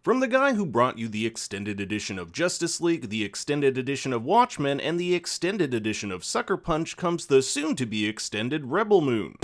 From the guy who brought you the extended edition of Justice League, the extended edition of Watchmen, and the extended edition of Sucker Punch comes the soon-to-be extended Rebel Moon.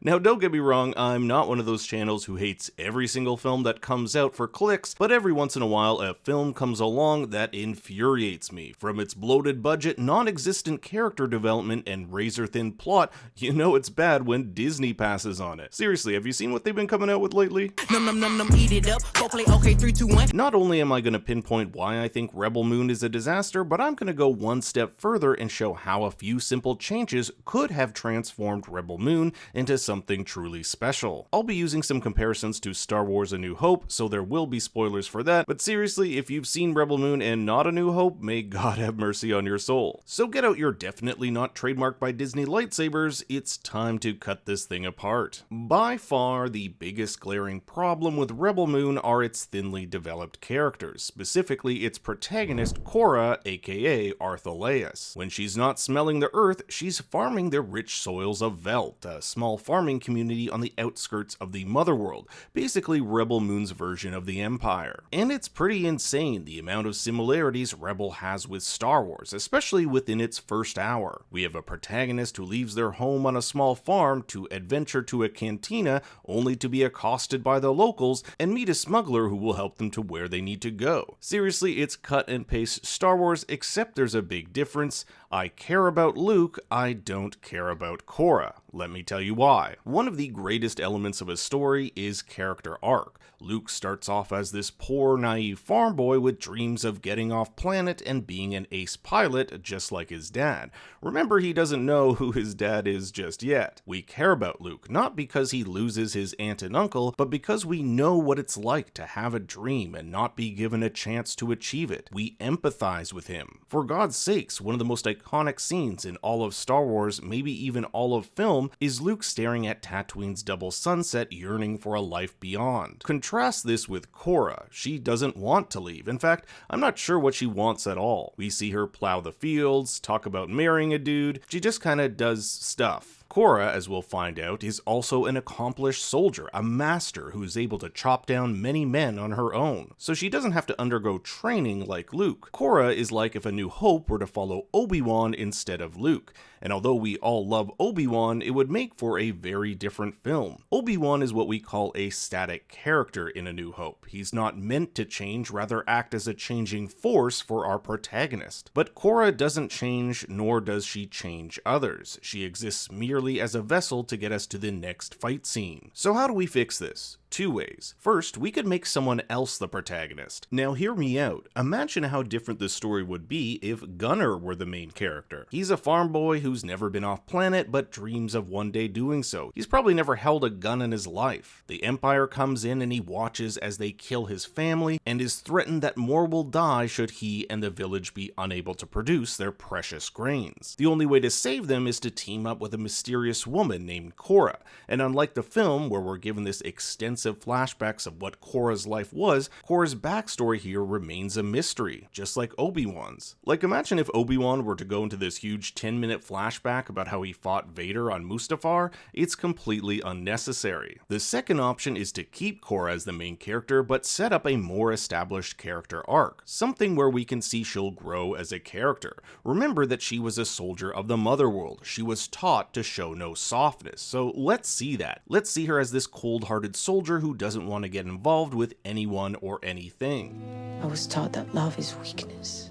Now don't get me wrong, I'm not one of those channels who hates every single film that comes out for clicks, but every once in a while a film comes along that infuriates me. From its bloated budget, non-existent character development, and razor-thin plot, you know it's bad when Disney passes on it. Seriously, have you seen what they've been coming out with lately? Num num num num, eat it up. Go play okay, 3, 2, 1. Not only am I going to pinpoint why I think Rebel Moon is a disaster, but I'm going to go one step further and show how a few simple changes could have transformed Rebel Moon into something truly special. I'll be using some comparisons to Star Wars A New Hope, so there will be spoilers for that, but seriously, if you've seen Rebel Moon and not A New Hope, may God have mercy on your soul. So get out your definitely not trademarked by Disney lightsabers, it's time to cut this thing apart. By far, the biggest glaring problem with Rebel Moon are its thinly developed characters, specifically its protagonist Korra, aka Arthaleus. When she's not smelling the earth, she's farming the rich soils of Velt, a small farming community on the outskirts of the Motherworld, basically Rebel Moon's version of the Empire. And it's pretty insane the amount of similarities Rebel has with Star Wars, especially within its first hour. We have a protagonist who leaves their home on a small farm to adventure to a cantina only to be accosted by the locals and meet a smuggler who will help them to where they need to go. Seriously, it's cut and paste Star Wars, except there's a big difference. I care about Luke, I don't care about Korra. Let me tell you why. One of the greatest elements of a story is character arc. Luke starts off as this poor, naive farm boy with dreams of getting off planet and being an ace pilot, just like his dad. Remember, he doesn't know who his dad is just yet. We care about Luke, not because he loses his aunt and uncle, but because we know what it's like to have a dream and not be given a chance to achieve it. We empathize with him. For God's sakes, one of the most iconic scenes in all of Star Wars, maybe even all of film, is Luke staring at Tatooine's double sunset, yearning for a life beyond. Contrast this with Korra. She doesn't want to leave. In fact, I'm not sure what she wants at all. We see her plow the fields, talk about marrying a dude. She just kinda does stuff. Korra, as we'll find out, is also an accomplished soldier, a master who is able to chop down many men on her own, so she doesn't have to undergo training like Luke. Korra is like if A New Hope were to follow Obi-Wan instead of Luke, and although we all love Obi-Wan, it would make for a very different film. Obi-Wan is what we call a static character in A New Hope. He's not meant to change, rather act as a changing force for our protagonist. But Korra doesn't change, nor does she change others. She exists merely as a vessel to get us to the next fight scene. So how do we fix this? Two ways. First, we could make someone else the protagonist. Now hear me out. Imagine how different this story would be if Gunner were the main character. He's a farm boy who's never been off planet but dreams of one day doing so. He's probably never held a gun in his life. The Empire comes in and he watches as they kill his family and is threatened that more will die should he and the village be unable to produce their precious grains. The only way to save them is to team up with a mysterious woman named Korra, and unlike the film where we're given this extensive flashbacks of what Korra's life was, Korra's backstory here remains a mystery, just like Obi-Wan's. Like, imagine if Obi-Wan were to go into this huge 10-minute flashback about how he fought Vader on Mustafar. It's completely unnecessary. The second option is to keep Korra as the main character, but set up a more established character arc, something where we can see she'll grow as a character. Remember that she was a soldier of the Motherworld. She was taught to show no softness, so let's see that. Let's see her as this cold-hearted soldier who doesn't want to get involved with anyone or anything. I was taught that love is weakness.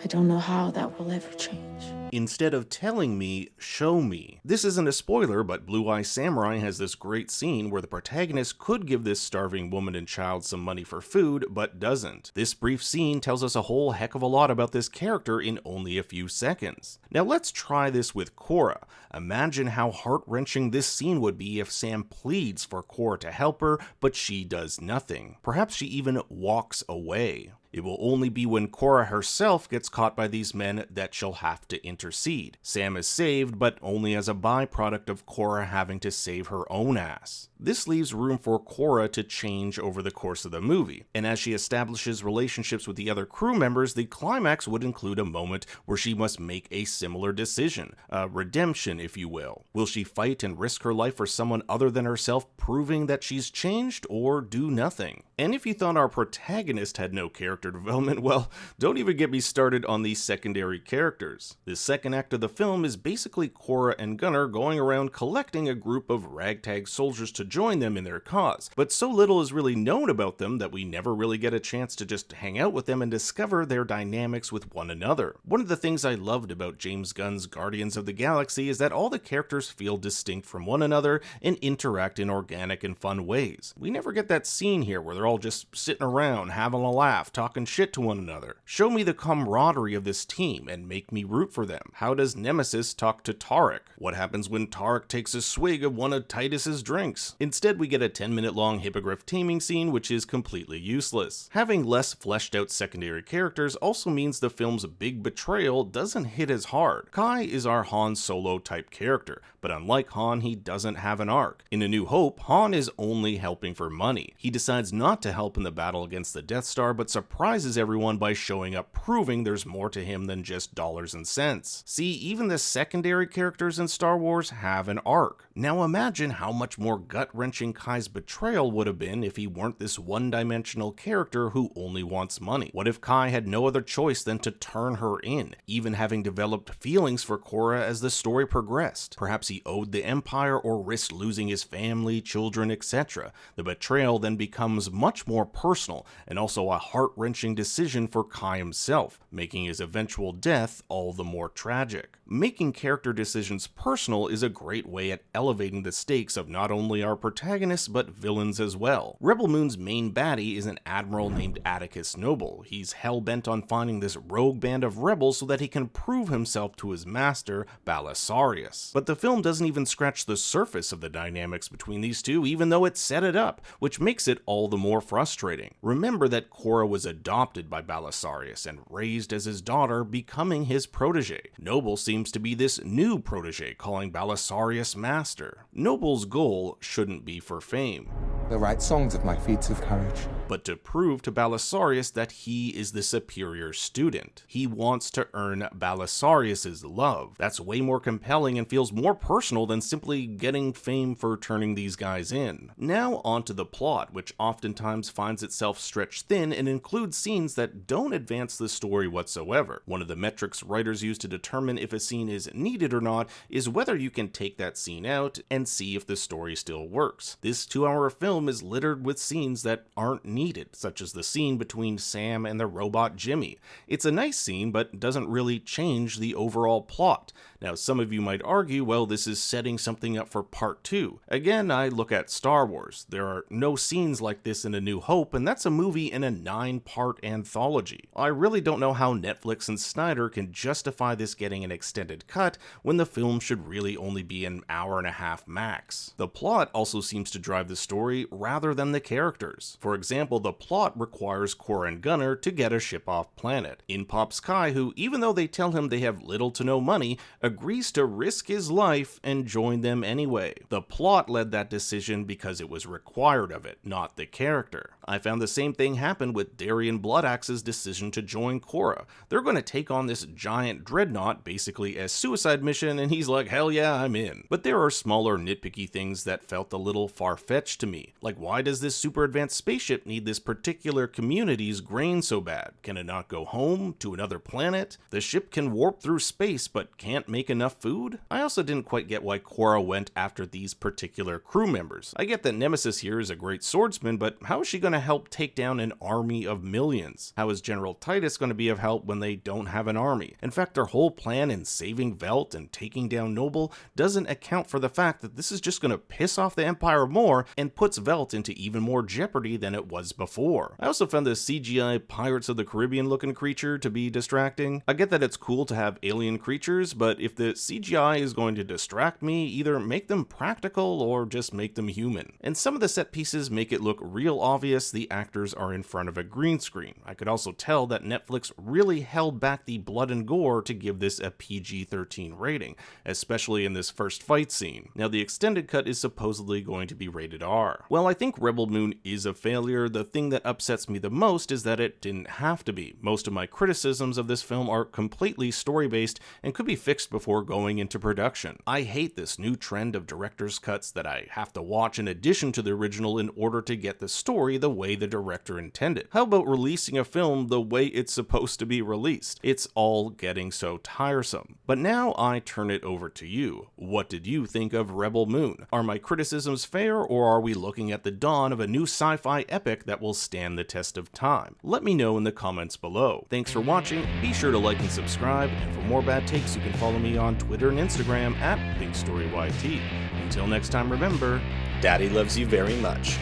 I don't know how that will ever change. Instead of telling me, show me. This isn't a spoiler, but Blue Eye Samurai has this great scene where the protagonist could give this starving woman and child some money for food, but doesn't. This brief scene tells us a whole heck of a lot about this character in only a few seconds. Now let's try this with Korra. Imagine how heart-wrenching this scene would be if Sam pleads for Korra to help her, but she does nothing. Perhaps she even walks away. It will only be when Korra herself gets caught by these men that she'll have to intercede. Sam is saved, but only as a byproduct of Korra having to save her own ass. This leaves room for Korra to change over the course of the movie, and as she establishes relationships with the other crew members, the climax would include a moment where she must make a similar decision, a redemption if you will. Will she fight and risk her life for someone other than herself, proving that she's changed, or do nothing? And if you thought our protagonist had no character development, well, don't even get me started on the secondary characters. The second act of the film is basically Korra and Gunnar going around collecting a group of ragtag soldiers to join them in their cause, but so little is really known about them that we never really get a chance to just hang out with them and discover their dynamics with one another. One of the things I loved about James Gunn's Guardians of the Galaxy is that all the characters feel distinct from one another and interact in organic and fun ways. We never get that scene here where they're all just sitting around having a laugh, talking shit to one another. Show me the camaraderie of this team and make me root for them. How does Nemesis talk to Tarek? What happens when Tarek takes a swig of one of Titus's drinks? Instead, we get a 10-minute long hippogriff taming scene which is completely useless. Having less fleshed out secondary characters also means the film's big betrayal doesn't hit as hard. Kai is our Han Solo type character, but unlike Han, he doesn't have an arc. In A New Hope, Han is only helping for money. He decides not to help in the battle against the Death Star, but surprises everyone by showing up, proving there's more to him than just dollars and cents. See, even the secondary characters in Star Wars have an arc. Now imagine how much more gut-wrenching Kai's betrayal would have been if he weren't this one-dimensional character who only wants money. What if Kai had no other choice than to turn her in, even having developed feelings for Korra as the story progressed? Perhaps he owed the Empire or risked losing his family, children, etc. The betrayal then becomes much more personal and also a heart-wrenching decision for Kai himself, making his eventual death all the more tragic. Making character decisions personal is a great way at elevating the stakes of not only our protagonists but villains as well. Rebel Moon's main baddie is an admiral named Atticus Noble. He's hell-bent on finding this rogue band of rebels so that he can prove himself to his master, Balisarius. But the film doesn't even scratch the surface of the dynamics between these two, even though it set it up, which makes it all the more frustrating. Remember that Korra was adopted by Balisarius and raised as his daughter, becoming his protege. Noble seems to be this new protege, calling Balisarius master. Noble's goal shouldn't be for fame. They'll write songs of my feats of courage, but to prove to Balisarius that he is the superior student. He wants to earn Balisarius's love. That's way more compelling and feels more personal than simply getting fame for turning these guys in. Now onto the plot, which oftentimes finds itself stretched thin and includes scenes that don't advance the story whatsoever. One of the metrics writers use to determine if a scene is needed or not is whether you can take that scene out and see if the story still works. This 2-hour film is littered with scenes that aren't needed, such as the scene between Sam and the robot Jimmy. It's a nice scene, but doesn't really change the overall plot. Now, some of you might argue, well, this is setting something up for part 2. Again, I look at Star Wars. There are no scenes like this in A New Hope, and that's a movie in a 9-part anthology. I really don't know how Netflix and Snyder can justify this getting an extended cut when the film should really only be an hour and a half max. The plot also seems to drive the story rather than the characters. For example, the plot requires Korra and Gunnar to get a ship off planet. In pops Kai, who, even though they tell him they have little to no money, agrees to risk his life and join them anyway. The plot led that decision because it was required of it, not the character. I found the same thing happen with Darian Bloodaxe's decision to join Korra. They're going to take on this giant dreadnought basically as suicide mission, and he's like, hell yeah, I'm in. But there are smaller nitpicky things that felt a little far-fetched to me. Like, why does this super advanced spaceship need this particular community's grain so bad? Can it not go home to another planet? The ship can warp through space but can't make enough food? I also didn't quite get why Korra went after these particular crew members. I get that Nemesis here is a great swordsman, but how is she going to help take down an army of millions? How is General Titus going to be of help when they don't have an army? In fact, their whole plan in saving Velt and taking down Noble doesn't account for the fact that this is just going to piss off the Empire more and puts Velt into even more jeopardy than it was before. I also found the CGI Pirates of the Caribbean looking creature to be distracting. I get that it's cool to have alien creatures, but if the CGI is going to distract me, either make them practical or just make them human. And some of the set pieces make it look real obvious the actors are in front of a green screen. I could also tell that Netflix really held back the blood and gore to give this a PG-13 rating, especially in this first fight scene. Now, the extended cut is supposedly going to be rated R. Well, I think Rebel Moon is a failure. The thing that upsets me the most is that it didn't have to be. Most of my criticisms of this film are completely story-based and could be fixed before going into production. I hate this new trend of director's cuts that I have to watch in addition to the original in order to get the story the way the director intended. How about releasing a film the way it's supposed to be released? It's all getting so tiresome. But now I turn it over to you. What did you think of Rebel Moon? Are my criticisms fair, or are we looking at the dawn of a new sci-fi epic that will stand the test of time? Let me know in the comments below. Thanks for watching, be sure to like and subscribe, and for more bad takes you can follow me on Twitter and Instagram at ThinkStoryYT. Until next time, remember, Daddy loves you very much.